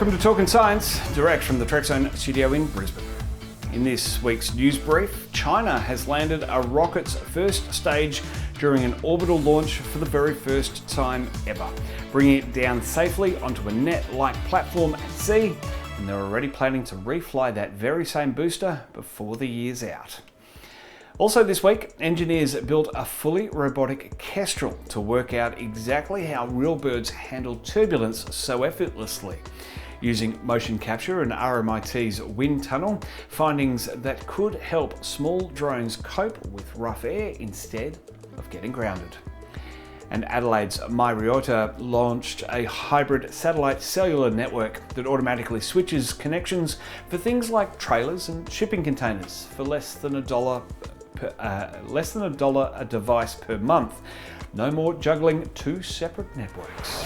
Welcome to Talkin Science, direct from the Trekzone studio in Brisbane. In this week's news brief, China has landed a rocket's first stage during an orbital launch for the very first time ever, bringing it down safely onto a net-like platform at sea, and they're already planning to refly that very same booster before the year's out. Also this week, engineers built a fully robotic Kestrel to work out exactly how real birds handle turbulence so effortlessly. Using motion capture and RMIT's wind tunnel, findings that could help small drones cope with rough air instead of getting grounded. And Adelaide's Myriota launched a hybrid satellite cellular network that automatically switches connections for things like trailers and shipping containers for less than $1 a device per month. No more juggling two separate networks.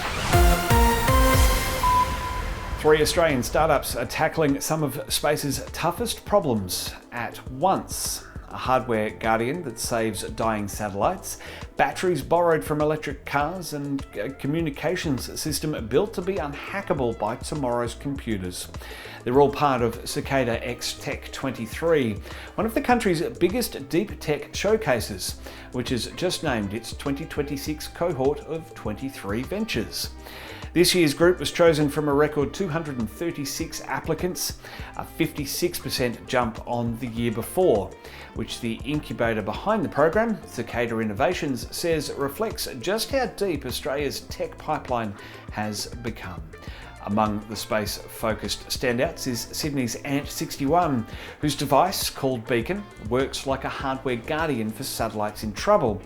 3 Australian startups are tackling some of space's toughest problems at once. A hardware guardian that saves dying satellites, batteries borrowed from electric cars, and a communications system built to be unhackable by tomorrow's computers. They're all part of Cicada X Tech 23, one of the country's biggest deep tech showcases, which has just named its 2026 cohort of 23 ventures. This year's group was chosen from a record 236 applicants, a 56% jump on the year before, which the incubator behind the program, Cicada Innovations, says reflects just how deep Australia's tech pipeline has become. Among the space-focused standouts is Sydney's Ant61, whose device, called Beacon, works like a hardware guardian for satellites in trouble.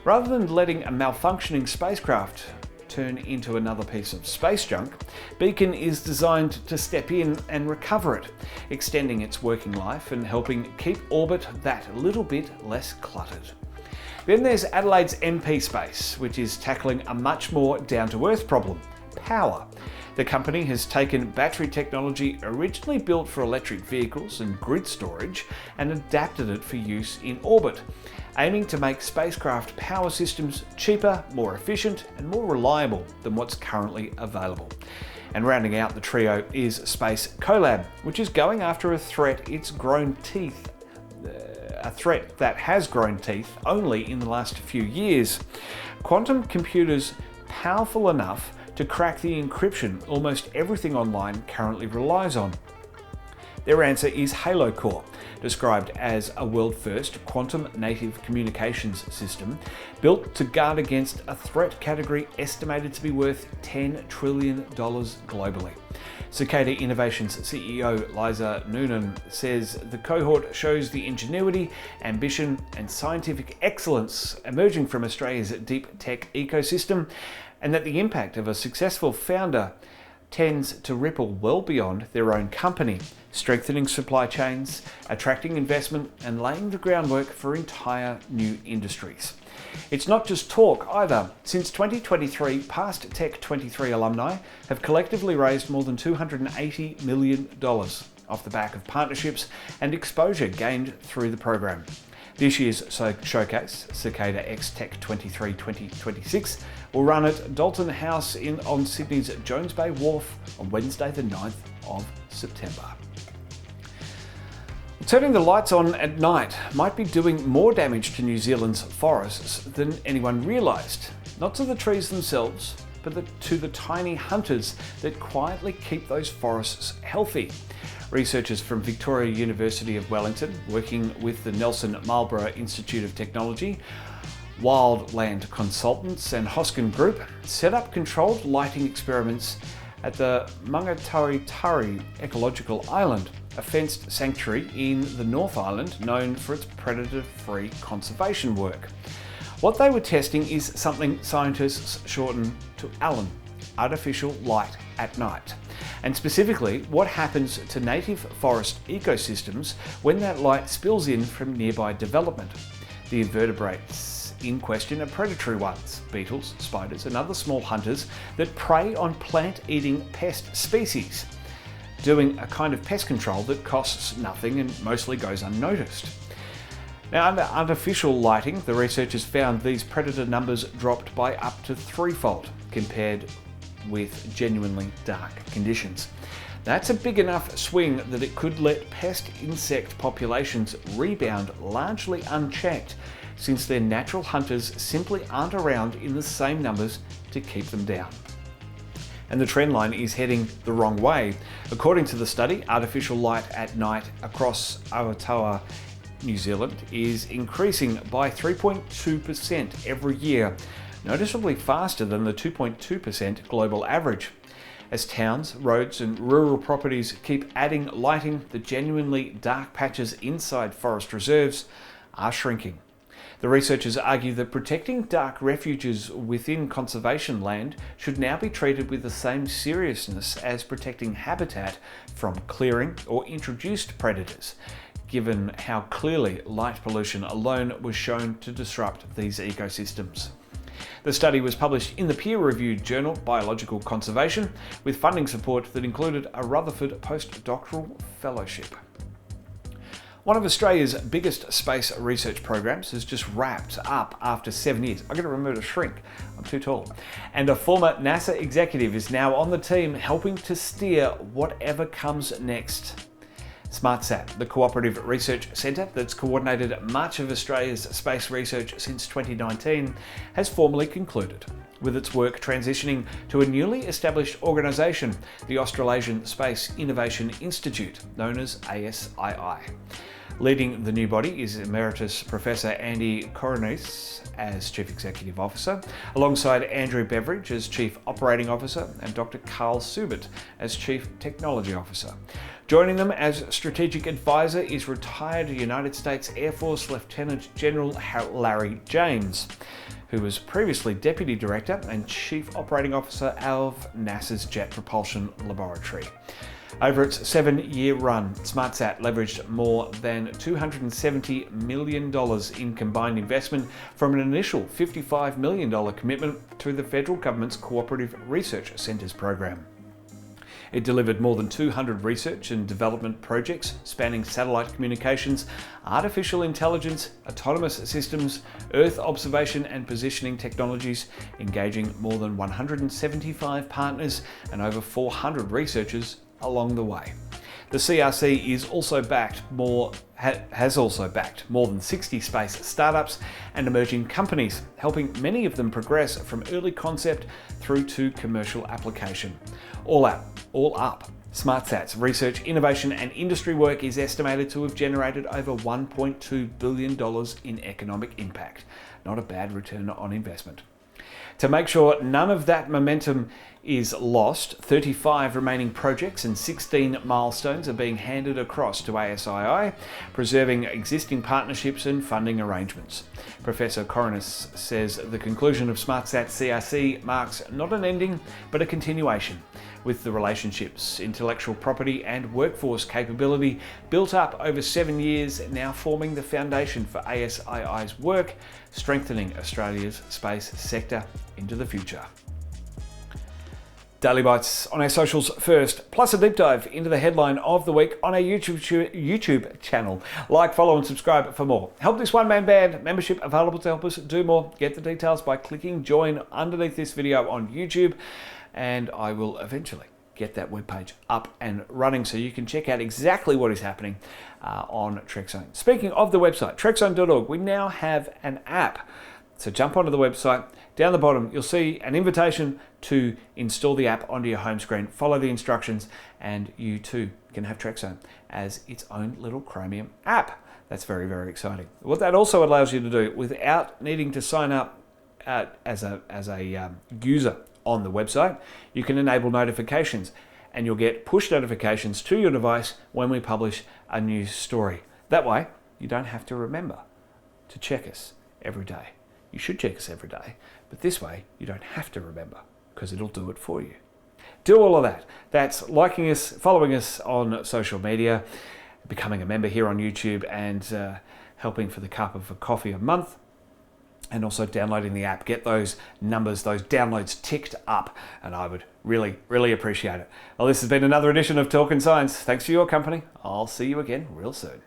Rather than letting a malfunctioning spacecraft turn into another piece of space junk, Beacon is designed to step in and recover it, extending its working life and helping keep orbit that little bit less cluttered. Then there's Adelaide's MP Space, which is tackling a much more down-to-earth problem: power. The company has taken battery technology originally built for electric vehicles and grid storage and adapted it for use in orbit, aiming to make spacecraft power systems cheaper, more efficient, and more reliable than what's currently available. And rounding out the trio is Space Collab, which is going after a threat that has grown teeth only in the last few years. Quantum computers powerful enough to crack the encryption almost everything online currently relies on. Their answer is Halo Core, described as a world-first quantum-native communications system built to guard against a threat category estimated to be worth $10 trillion globally. Cicada Innovations CEO Liza Noonan says the cohort shows the ingenuity, ambition, and scientific excellence emerging from Australia's deep tech ecosystem, and that the impact of a successful founder tends to ripple well beyond their own company, strengthening supply chains, attracting investment, and laying the groundwork for entire new industries. It's not just talk either. Since 2023, past Tech 23 alumni have collectively raised more than $280 million off the back of partnerships and exposure gained through the program. This year's showcase, Cicada X Tech 23 2026, will run at Dalton House on Sydney's Jones Bay Wharf on Wednesday the 9th of September. Turning the lights on at night might be doing more damage to New Zealand's forests than anyone realised. Not to the trees themselves, but to the tiny hunters that quietly keep those forests healthy. Researchers from Victoria University of Wellington, working with the Nelson Marlborough Institute of Technology, Wildland Consultants and Hoskin Group, set up controlled lighting experiments at the Mangataritari Ecological Island, a fenced sanctuary in the North Island known for its predator-free conservation work. What they were testing is something scientists shorten to ALAN, artificial light at night, and specifically what happens to native forest ecosystems when that light spills in from nearby development. The invertebrates in question are predatory ones, beetles, spiders, and other small hunters that prey on plant-eating pest species, doing a kind of pest control that costs nothing and mostly goes unnoticed. Now, under artificial lighting, the researchers found these predator numbers dropped by up to threefold compared with genuinely dark conditions. That's a big enough swing that it could let pest insect populations rebound largely unchecked, since their natural hunters simply aren't around in the same numbers to keep them down. And the trend line is heading the wrong way. According to the study, artificial light at night across Aotearoa, New Zealand is increasing by 3.2% every year, noticeably faster than the 2.2% global average. As towns, roads and rural properties keep adding lighting, the genuinely dark patches inside forest reserves are shrinking. The researchers argue that protecting dark refuges within conservation land should now be treated with the same seriousness as protecting habitat from clearing or introduced predators, given how clearly light pollution alone was shown to disrupt these ecosystems. The study was published in the peer-reviewed journal Biological Conservation, with funding support that included a Rutherford postdoctoral fellowship. One of Australia's biggest space research programs has just wrapped up after 7 years. I'm going to remember to shrink, I'm too tall. And a former NASA executive is now on the team helping to steer whatever comes next. SmartSat, the cooperative research centre that's coordinated much of Australia's space research since 2019, has formally concluded, with its work transitioning to a newly established organisation, the Australasian Space Innovation Institute, known as ASII. Leading the new body is Emeritus Professor Andy Coronis as Chief Executive Officer, alongside Andrew Beveridge as Chief Operating Officer and Dr. Carl Subert as Chief Technology Officer. Joining them as strategic advisor is retired United States Air Force Lieutenant General Larry James, who was previously Deputy Director and Chief Operating Officer of NASA's Jet Propulsion Laboratory. Over its 7-year run, SmartSat leveraged more than $270 million in combined investment from an initial $55 million commitment through the federal government's Cooperative Research Centres program. It delivered more than 200 research and development projects spanning satellite communications, artificial intelligence, autonomous systems, Earth observation and positioning technologies, engaging more than 175 partners and over 400 researchers along the way. The CRC has also backed more than 60 space startups and emerging companies, helping many of them progress from early concept through to commercial application. All up, SmartSat's research, innovation and industry work is estimated to have generated over $1.2 billion in economic impact. Not a bad return on investment. To make sure none of that momentum is lost, 35 remaining projects and 16 milestones are being handed across to ASII, preserving existing partnerships and funding arrangements. Professor Coronis says the conclusion of SmartSat CRC marks not an ending, but a continuation, with the relationships, intellectual property and workforce capability built up over 7 years now forming the foundation for ASII's work, strengthening Australia's space sector into the future. Daily Bites on our socials first, plus a deep dive into the headline of the week on our YouTube channel. Like, follow and subscribe for more. Help this one-man band, membership available to help us do more. Get the details by clicking join underneath this video on YouTube, and I will eventually get that webpage up and running so you can check out exactly what is happening on Trekzone. Speaking of the website, trekzone.org, we now have an app. So jump onto the website. Down the bottom, you'll see an invitation to install the app onto your home screen. Follow the instructions and you too can have Trekzone as its own little Chromium app. That's very, very exciting. What that also allows you to do without needing to sign up as a user on the website, you can enable notifications and you'll get push notifications to your device when we publish a new story. That way, you don't have to remember to check us every day. You should check us every day, but this way you don't have to remember because it'll do it for you. Do all of that. That's liking us, following us on social media, becoming a member here on YouTube and helping for the cup of a coffee a month, and also downloading the app. Get those numbers, those downloads ticked up, and I would really, really appreciate it. Well, this has been another edition of Talkin Science. Thanks for your company. I'll see you again real soon.